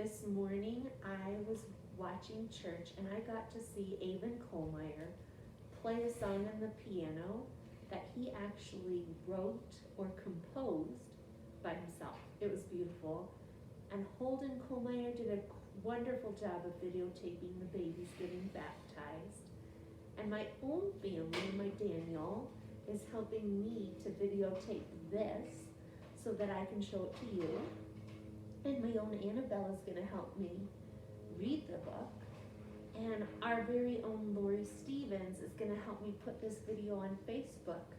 This morning I was watching church and I got to see Avon Kohlmeyer play a song on the piano that he actually wrote or composed by himself. It was beautiful. And Holden Kohlmeyer did a wonderful job of videotaping the babies getting baptized. And my own family, my Daniel, is helping me to videotape this so that I can show it to you. And my own Annabelle is going to help me read the book. And our very own Lori Stevens is going to help me put this video on Facebook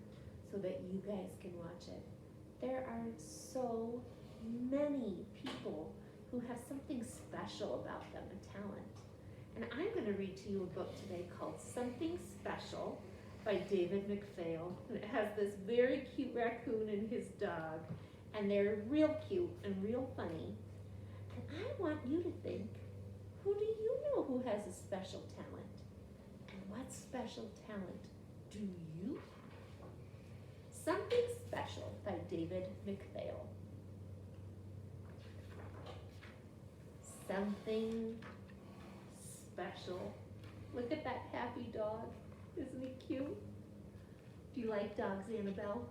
so that you guys can watch it. There are so many people who have something special about them, a talent. And I'm going to read to you a book today called Something Special by David McPhail. And it has this very cute raccoon and his dog. And they're real cute and real funny. And I want you to think, who do you know who has a special talent? And what special talent do you have? Something Special by David McPhail. Something special. Look at that happy dog. Isn't he cute? Do you like dogs, Annabelle?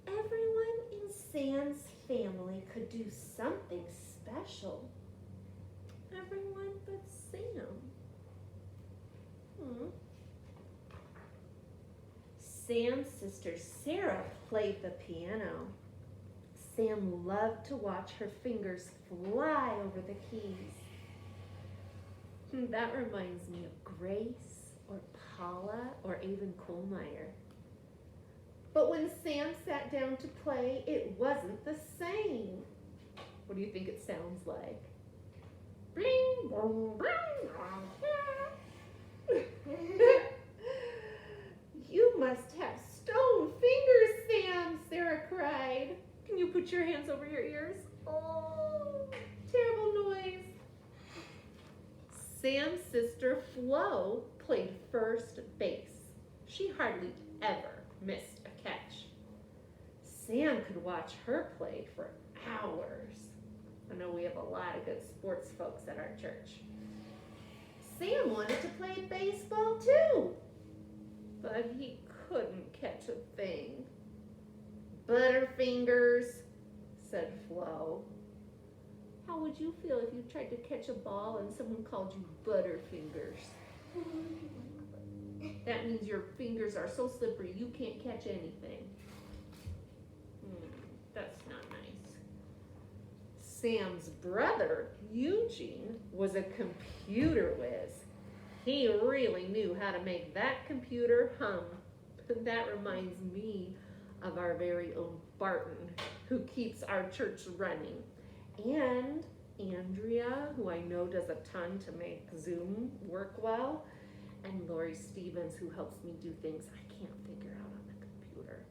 Everyone in Sam's family could do something special. Everyone but Sam. Sam's sister Sarah played the piano. Sam loved to watch her fingers fly over the keys. That reminds me of Grace or Paula or Avon Kohlmeyer. But when Sam sat down to play, it wasn't the same. What do you think it sounds like? Bring, boom, bring, You must have stone fingers, Sam, Sarah cried. Can you put your hands over your ears? Oh, terrible noise. Sam's sister Flo played first base. She hardly ever missed a catch. Sam could watch her play for hours. I know we have a lot of good sports folks at our church. Sam wanted to play baseball too, but he couldn't catch a thing. Butterfingers, said Flo. How would you feel if you tried to catch a ball and someone called you Butterfingers? That means your fingers are so slippery you can't catch anything. That's not nice. Sam's brother, Eugene, was a computer whiz. He really knew how to make that computer hum. That reminds me of our very own Barton, who keeps our church running. And Andrea, who I know does a ton to make Zoom work well. And Lori Stevens, who helps me do things I can't figure out on the computer.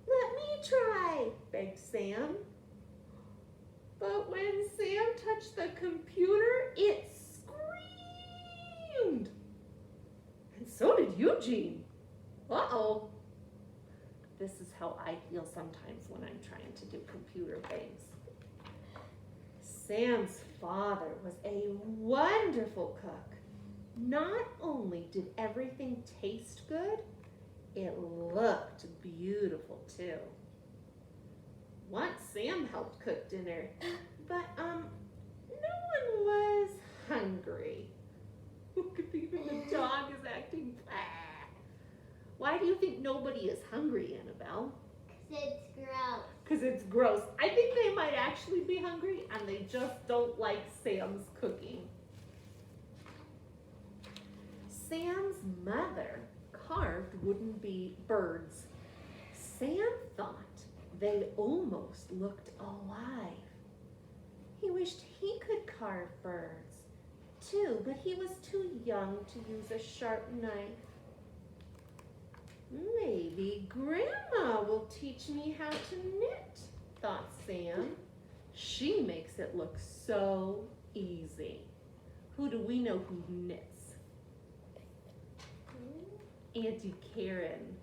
Let me try, begged Sam. But when Sam touched the computer, it screamed. And so did Eugene. Uh-oh. This is how I feel sometimes when I'm trying to do computer things. Sam's father was a wonderful cook. Not only did everything taste good, it looked beautiful too. Once Sam helped cook dinner, but no one was hungry. Who could be when the dog is acting bad? Why do you think nobody is hungry, Annabelle? Because it's gross. Because it's gross. I think they might actually be hungry and they just don't like Sam's cooking. Sam's mother carved wooden birds. Sam thought they almost looked alive. He wished he could carve birds too, but he was too young to use a sharp knife. Maybe Grandma will teach me how to knit, thought Sam. She makes it look so easy. Who do we know who knits? Auntie Karen,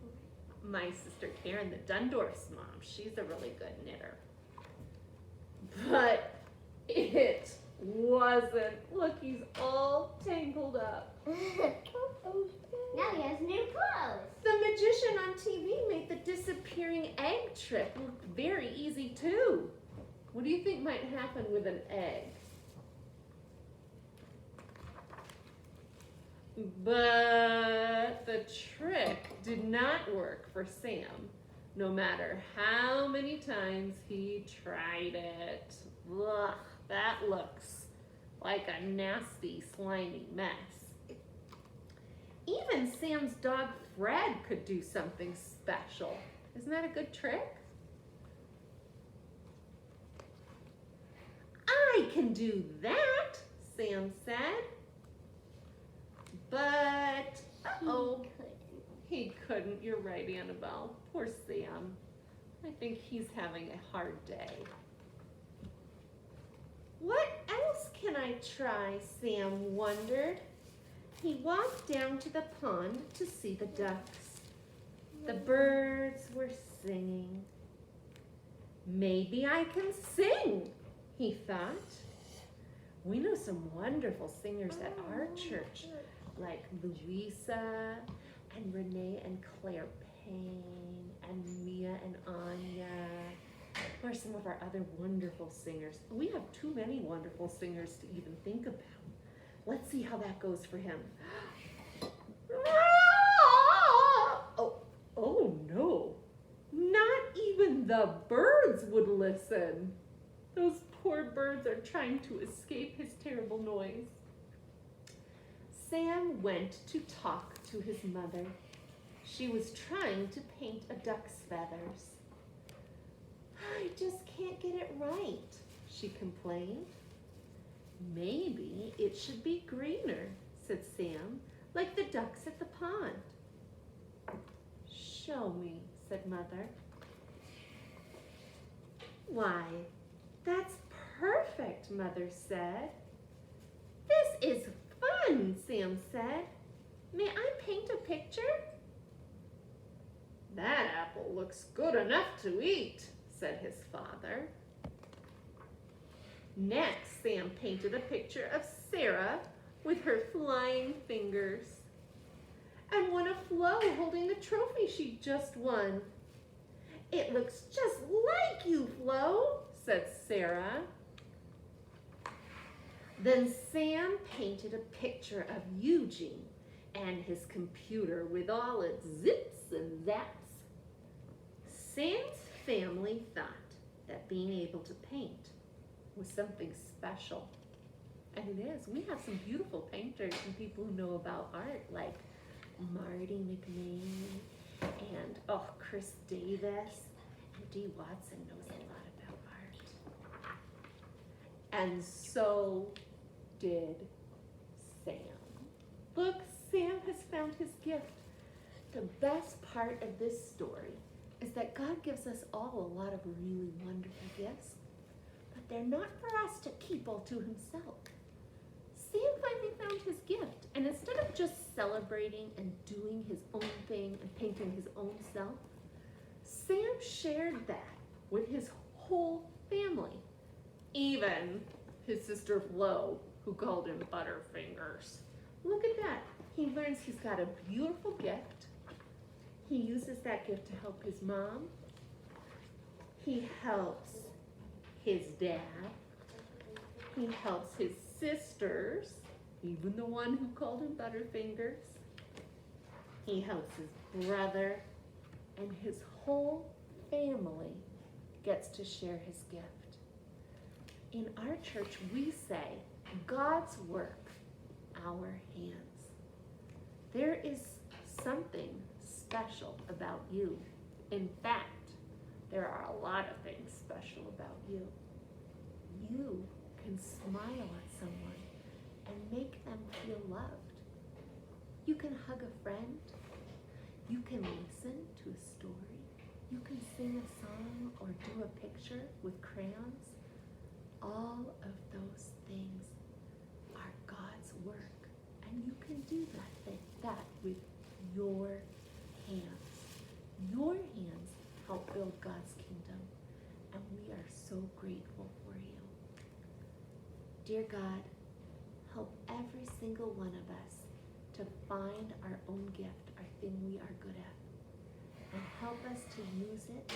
my sister Karen, the Dundorf's mom. She's a really good knitter. he's all tangled up. Now he has new clothes. The magician on TV made the disappearing egg trick look very easy too. What do you think might happen with an egg? But the trick did not work for Sam, no matter how many times he tried it. Ugh, that looks like a nasty, slimy mess. Even Sam's dog Fred could do something special. Isn't that a good trick? I can do that, Sam said. But, uh-oh, he couldn't. You're right, Annabelle. Poor Sam. I think he's having a hard day. What else can I try? Sam wondered. He walked down to the pond to see the ducks. The birds were singing. Maybe I can sing, he thought. We know some wonderful singers at our church, like Louisa and Renee and Claire Payne and Mia and Anya. Who are some of our other wonderful singers? We have too many wonderful singers to even think about. Let's see how that goes for him. Oh no, not even the birds would listen. Those poor birds are trying to escape his terrible noise. Sam went to talk to his mother. She was trying to paint a duck's feathers. I just can't get it right, she complained. Maybe it should be greener, said Sam, like the ducks at the pond. Show me, said Mother. Why, that's perfect, Mother said. This is fun, Sam said. May I paint a picture? That apple looks good enough to eat, said his father. Next, Sam painted a picture of Sarah with her flying fingers, and one of Flo holding the trophy she just won. It looks just like you, Flo, said Sarah. Then Sam painted a picture of Eugene and his computer with all its zips and zaps. Sam's family thought that being able to paint was something special. And it is. We have some beautiful painters and people who know about art, like Marty McMahon and Chris Davis, and Dee Watson knows a lot about art. And so did Sam. Look, Sam has found his gift. The best part of this story is that God gives us all a lot of really wonderful gifts, but they're not for us to keep all to himself. Sam finally found his gift, and instead of just celebrating and doing his own thing and painting his own self, Sam shared that with his whole family, even his sister Flo, who called him Butterfingers. Look at that. He learns he's got a beautiful gift. He uses that gift to help his mom. He helps his dad. He helps his sisters, even the one who called him Butterfingers. He helps his brother, and his whole family gets to share his gift. In our church, we say, God's work, our hands. There is something special about you. In fact, there are a lot of things special about you. You can smile at someone and make them feel loved. You can hug a friend. You can listen to a story. You can sing a song or do a picture with crayons. All of those things are God's work, and you can do that with your hands. Your hands help build God's kingdom, and we are so grateful for you. Dear God, help every single one of us to find our own gift, our thing we are good at, and help us to use it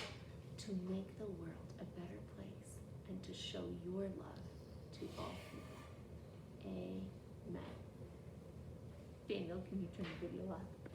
to make the world a better place and to show your love to all people. Amen. Daniel, can you turn the video off?